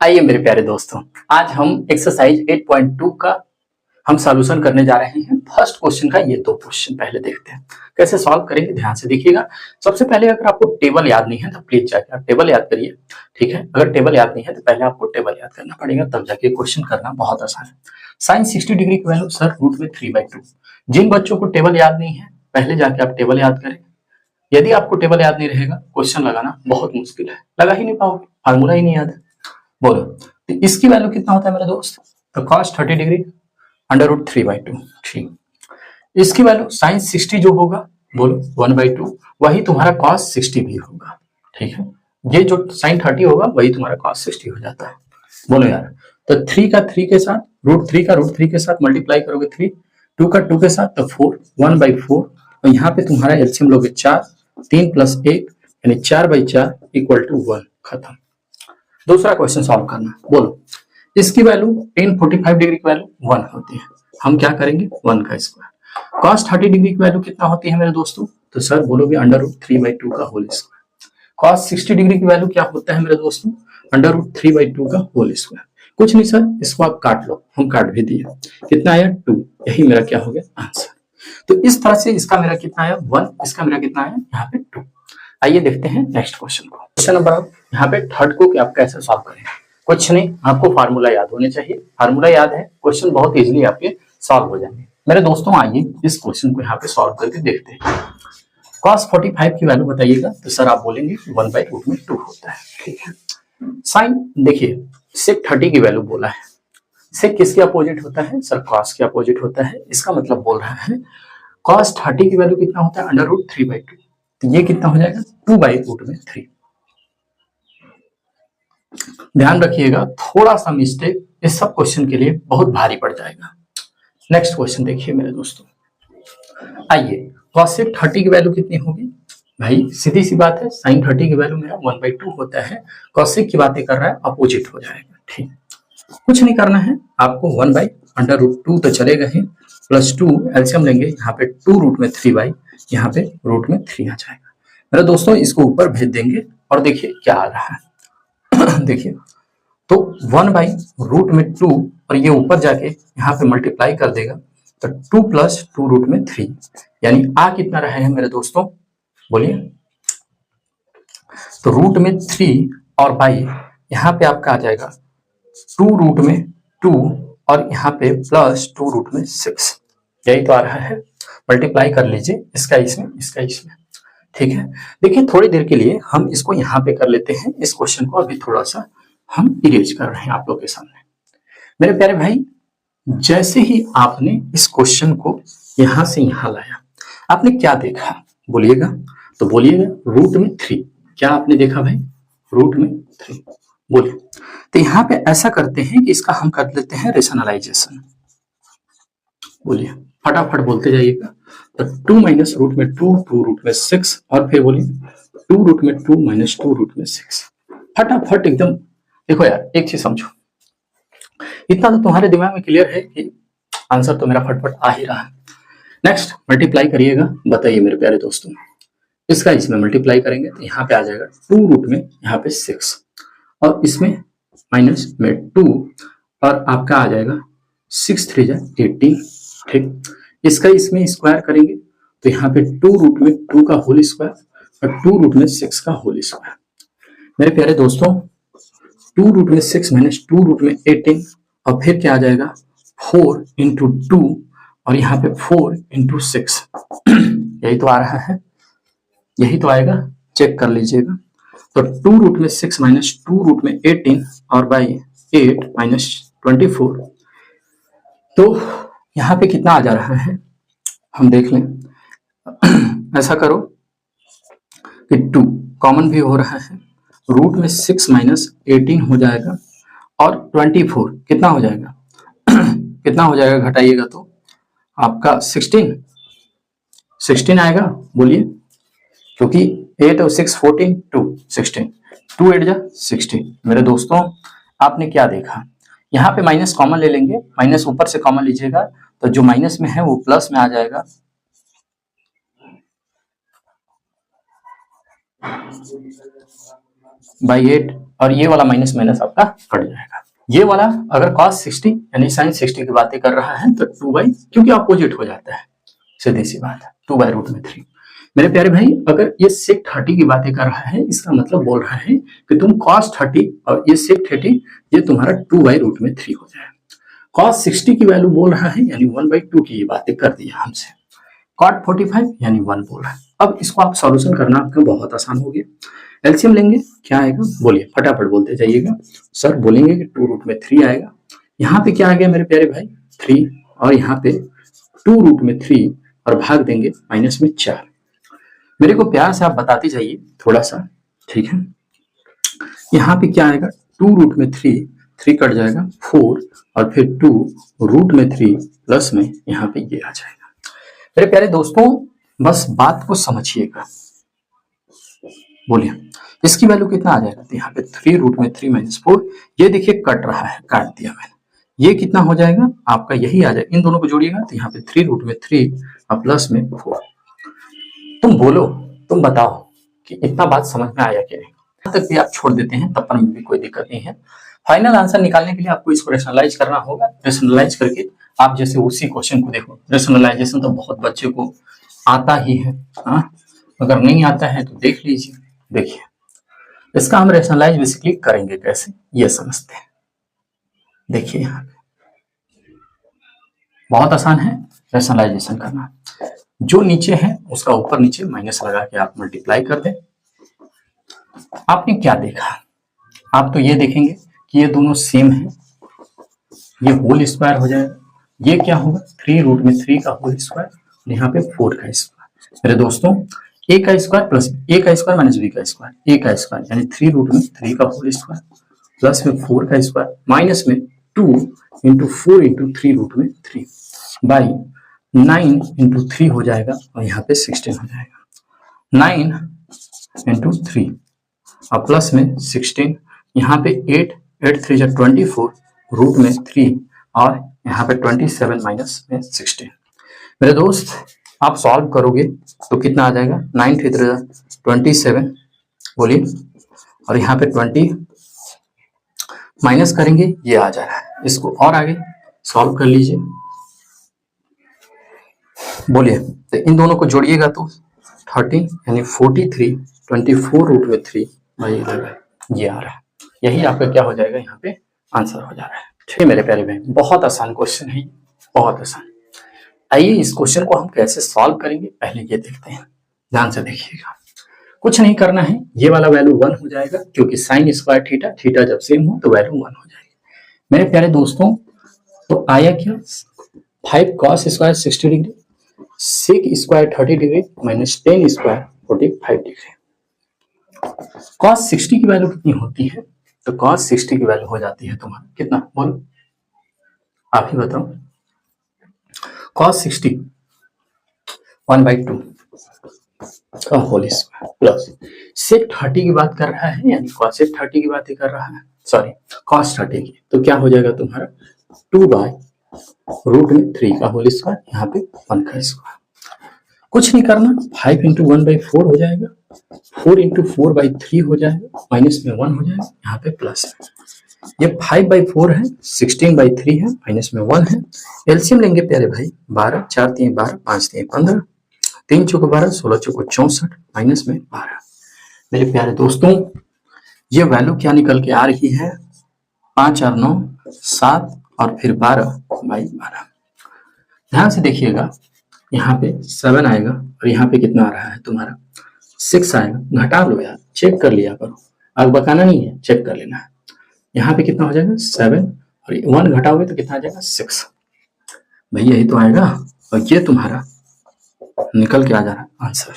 आइए मेरे प्यारे दोस्तों, आज हम एक्सरसाइज 8.2 का हम सॉल्यूशन करने जा रहे हैं। फर्स्ट क्वेश्चन का ये दो क्वेश्चन पहले देखते हैं कैसे सॉल्व करेंगे। ध्यान से देखिएगा। सबसे पहले अगर आपको टेबल याद नहीं है तो प्लीज जाके आप टेबल याद करिए, ठीक है। अगर टेबल याद नहीं है तो पहले आपको टेबल याद करना पड़ेगा, तब जाके क्वेश्चन करना बहुत आसान है। साइन 60 डिग्री की वैल्यू सर रूट में 3/2। जिन बच्चों को टेबल याद नहीं है पहले जाके आप टेबल याद करें। यदि आपको टेबल याद नहीं रहेगा क्वेश्चन लगाना बहुत मुश्किल है, लगा ही नहीं पाओगे, फार्मूला ही नहीं याद है। बोलो तो इसकी वैल्यू कितना होता है मेरे दोस्त? तो cos 30 डिग्री अंडर रूट 3/2। ठीक, इसकी वैल्यू साइन 60 जो होगा बोलो 1/2, वही तुम्हारा cos 60 भी होगा। ठीक है, ये जो साइन 30 होगा वही तुम्हारा cos 60 हो जाता है। बोलो यार, तो 3 का 3 के साथ रूट 3 के साथ मल्टीप्लाई करोगे 3, 2 का 2 के साथ तो 4, 1/4 और यहाँ पे तुम्हारा एलसीएम लोगे 4, 3 + 1 यानी 4/4 = 1। खत्म। दूसरा क्वेश्चन सॉल्व करना। बोलो इसकी वैल्यू tan 45 डिग्री की वैल्यू 1 होती है। हम क्या करेंगे 1 का स्क्वायर। cos 30 डिग्री की वैल्यू कितना होती है मेरे दोस्तों? तो सर बोलोगे अंडर रूट 3/2 का होल स्क्वायर। cos 60 डिग्री की वैल्यू क्या होता है मेरे दोस्तों? अंडर रूट 3/2 का होल स्क्वायर। कुछ नहीं सर, इसको आप काट लो, हम काट भी दिए। कितना आया 2, यही मेरा क्या हो गया आंसर। तो इस तरह से इसका मेरा कितना आया 1, इसका मेरा कितना आया यहाँ पे 2। आइए देखते हैं नेक्स्ट क्वेश्चन को। क्वेश्चन नंबर यहाँ पे थर्ड को आप कैसे सॉल्व करेंगे। कुछ नहीं, आपको फार्मूला याद होने चाहिए। फार्मूला याद है, क्वेश्चन बहुत इजीली आपके सॉल्व हो जाएंगे। मेरे दोस्तों आइए इस क्वेश्चन को यहाँ पे सॉल्व करके देखते हैं। cos 45 की वैल्यू बताइएगा तो सर आप बोलेंगे 1/√2 होता है। ठीक है, साइन देखिए sec 30 की वैल्यू बोला है। sec किसके अपोजिट होता है? सर cos के अपोजिट होता है। इसका मतलब बोल रहा है cos 30 की वैल्यू कितना होता है? Under root 3/2। तो ये कितना हो जाएगा 2/√3। ध्यान रखिएगा, थोड़ा सा मिस्टेक इस सब क्वेश्चन के लिए बहुत भारी पड़ जाएगा। नेक्स्ट क्वेश्चन देखिए मेरे दोस्तों। आइए cosec 30 की वैल्यू कितनी होगी? भाई सीधी सी बात है, sin 30 की वैल्यू मेरा 1/2 होता है। cosec की बातें कर रहा है, अपोजिट हो जाएगा। ठीक, कुछ नहीं करना है आपको, 1/√2 तो चलेगा ही, +2 एलसीएम लेंगे, यहाँ पे 2 रूट में 3 यहाँ पे रूट में 3 आ जाएगा। मेरे दोस्तों इसको ऊपर भेज देंगे और देखिए क्या आ रहा है। देखिए तो 1/√2 और ये ऊपर जाके यहाँ पे मल्टीप्लाई कर देगा तो 2 + 2 रूट में 3 यानी आ कितना रहा है मेरे दोस्तों? बोलिए। तो रूट में 3 और बाई यहाँ पे आपका आ जाएगा 2 रूट में 2 और यहाँ पे +2 रूट में 6। यही तो आ रहा है। मल्टीप्लाई कर लीजिए इसका इसमें, इसका इसमें। ठीक है, देखिए थोड़ी देर के लिए हम इसको यहाँ पे कर लेते हैं। इस क्वेश्चन को अभी थोड़ा सा हम इरेज कर रहे हैं आप लोग के सामने। मेरे प्यारे भाई, जैसे ही आपने इस क्वेश्चन को यहाँ से यहाँ लाया, आपने क्या देखा बोलिएगा? तो बोलिएगा रूट में 3। क्या आपने देखा भाई? रूट में 3। बोलिए। तो यहाँ पे ऐसा करते हैं कि इसका हम कर लेते हैं रेशनलाइजेशन। बोलिए, फटाफट बोलते जाइएगा। तो 2 - रूट में 2, 2 रूट में 6 और फिर बोलिए 2 रूट में 2 - 2 रूट में 6। फटाफट एकदम। देखो यार एक चीज समझो, इतना तो तुम्हारे दिमाग में क्लियर है कि आंसर तो मेरा फटफट आ ही रहा है। नेक्स्ट मल्टीप्लाई करिएगा। बताइए मेरे प्यारे दोस्तों, इसका इसमें मल्टीप्लाई करेंगे तो यहाँ पे आ जाएगा 2 रूट में यहाँ पे 6 और इसमें माइनस में 2 और आपका आ जाएगा 6 3 जा 18। ठीक, इसका इसमें स्क्वायर करेंगे तो यहाँ पे 2 रूट में 2 का होल स्क्वायर और 2 रूट में 6 का होल स्क्वायर। मेरे प्यारे दोस्तों 2 रूट में 6 - 2 रूट में 18 और फिर क्या आ जाएगा 4 × 2 और यहाँ पे 4 × 6। यही तो आ रहा है, यही तो आएगा, चेक कर लीजिएगा। तो 2 रूट में 6 - 2 रूट में 18 और बाई 8 - 24। तो यहाँ पे कितना आ जा रहा है हम देख लें। ऐसा करो कि 2 कॉमन भी हो रहा है, रूट में 6 - 18 हो जाएगा और 24 कितना हो जाएगा? कितना हो जाएगा घटाइएगा तो आपका 16 आएगा। बोलिए, क्योंकि 8 और 6 14 2 16 2 8 जा 16। मेरे दोस्तों आपने क्या देखा, यहाँ पे माइनस कॉमन ले लेंगे, माइनस ऊपर से कॉमन लीजिएगा तो जो माइनस में है वो प्लस में आ जाएगा। बाई 8 और ये वाला माइनस माइनस आपका कट जाएगा। ये वाला अगर cos 60 यानी sin 60 की बातें कर रहा है तो 2 क्योंकि अपोजिट हो जाता है, सीधी सी बात है, 2/√3। मेरे प्यारे भाई अगर ये sec 30 की बातें कर रहा है, इसका मतलब बोल रहा है कि तुम cos 30 और ये sec 30 ये तुम्हारा 2/√3 हो जाए। cos 60 की वैल्यू बोल रहा है यानी 1/2 की ये बातें कर दी हमसे। cot 45 यानी 1 बोल रहा है। अब इसको आप सॉल्यूशन करना आपका बहुत आसान हो गया। एलसीएम लेंगे, क्या आएगा बोलिए, फटाफट बोलते जाइएगा। सर बोलेंगे कि 2√3 आएगा। यहाँ पे क्या आ गया मेरे प्यारे भाई 3, और यहाँ पे 2√3 और भाग देंगे माइनस में 4। मेरे को प्यार से आप बताते जाइए थोड़ा सा, ठीक है। यहाँ पे क्या आएगा 2√3, 3 कट जाएगा 4 और फिर 2√3 प्लस में यहाँ पे ये आ जाएगा। मेरे प्यारे दोस्तों बस बात को समझिएगा, बोलिए इसकी वैल्यू कितना आ जाएगा, तो यहाँ पे 3√3 - 4, ये देखिए कट रहा है, काट दिया मैंने, ये कितना हो जाएगा आपका यही आ जाएगा। इन दोनों को जोड़िएगा तो यहाँ पे 3√3 और प्लस में 4। तुम बोलो, तुम बताओ कि इतना बात समझ में आया कि नहीं। यहाँ तक भी आप छोड़ देते हैं तब पर भी कोई दिक्कत नहीं है। फाइनल आंसर निकालने के लिए आपको इसको रेशनलाइज करना होगा। रेशनलाइज करके आप जैसे उसी क्वेश्चन को देखो, रेशनलाइजेशन तो बहुत बच्चे को आता ही है, अगर नहीं आता है तो देख लीजिए। देखिए इसका हम रेशनलाइज बेसिकली करेंगे कैसे ये समझते हैं। देखिए यहाँ पे बहुत आसान है रेशनलाइजेशन करना। जो नीचे है उसका ऊपर नीचे माइनस लगा के आप मल्टीप्लाई कर दें। आपने क्या देखा, आप तो ये देखेंगे कि ये दोनों सेम है, ये होल स्क्वायर हो जाएगा। ये क्या होगा 3√3 का होल स्क्वायर, यहाँ पे 4 का स्क्वायर। मेरे दोस्तों a का स्क्वायर प्लस a का स्क्वायर माइनस b का स्क्वायर, a का स्क्वायर यानी 3√3 का होल स्क्वायर प्लस में 4 का स्क्वायर माइनस में 2 × 4 × 3√3 बाई 9 × 3 हो जाएगा और यहाँ पे 16 हो जाएगा। 9 × 3 और प्लस में 16, यहाँ पे 8 3 = 24 √3 और यहाँ पे 27 माइनस में 16। मेरे दोस्त आप सॉल्व करोगे तो कितना आ जाएगा 9 3 27 बोलिए, और यहाँ पे 20 माइनस करेंगे ये आ जा रहा है। इसको और आगे सॉल्व कर लीजिए, बोलिए तो इन दोनों को जोड़िएगा तो 30 यानी 43 24√3 भाई ये आ रहा है। यही आपका क्या हो जाएगा यहाँ पे आंसर हो जा रहा है। ठीक है मेरे प्यारे भाई, बहुत आसान क्वेश्चन है, बहुत आसान। आइए इस क्वेश्चन को हम कैसे सॉल्व करेंगे पहले ये देखते हैं, ध्यान से देखिएगा। कुछ नहीं करना है, ये वाला वैल्यू 1 हो जाएगा क्योंकि साइन स्क्वायर थीटा, थीटा जब सेम हो तो वैल्यू 1 हो जाएगी। मेरे प्यारे दोस्तों तो आया क्या 5 cos square 60 degree, sec square 30 degree minus 10 square 45 degree. cos 60 की वैल्यू कितनी होती है, तो cos 60 की वैल्यू हो जाती है तुम्हारा कितना, बोलो आप ही बताओ। cos 60 1/2 का होल स्क्वायर प्लस sec 30 की बात कर रहा है यानी cos 30 की बात कर रहा है, सॉरी cos 30 की, तो क्या हो जाएगा तुम्हारा 2/√3 का होल स्क्वायर, यहाँ पे 1 का स्क्वायर। कुछ नहीं करना, 5 × 1/4 हो जाएगा, 4 × 4/3 हो जाएगा, माइनस में 1 हो जाएगा, यहाँ पे प्लस है। ये 5/4 है, 16/3 है, माइनस में 1 है। एलसीएम लेंगे प्यारे भाई 12 4 3 12 5 3 15 3 चौको 12 16 चौको 64 माइनस में 12। मेरे प्यारे दोस्तों ये वैल्यू क्या निकल के आ रही है 5 और 9 7 और फिर 12/12। ध्यान से देखिएगा, यहाँ पे 7 आएगा और यहाँ पे कितना आ रहा है तुम्हारा 6 आएगा। घटा लो यार, चेक कर लिया करो, आग बकाना नहीं है, चेक कर लेना है। यहाँ पे कितना हो जाएगा 7 और 1 घटाओगे तो कितना आ जाएगा 6। भाई यही तो आएगा और ये तुम्हारा निकल के आ जा रहा है आंसर।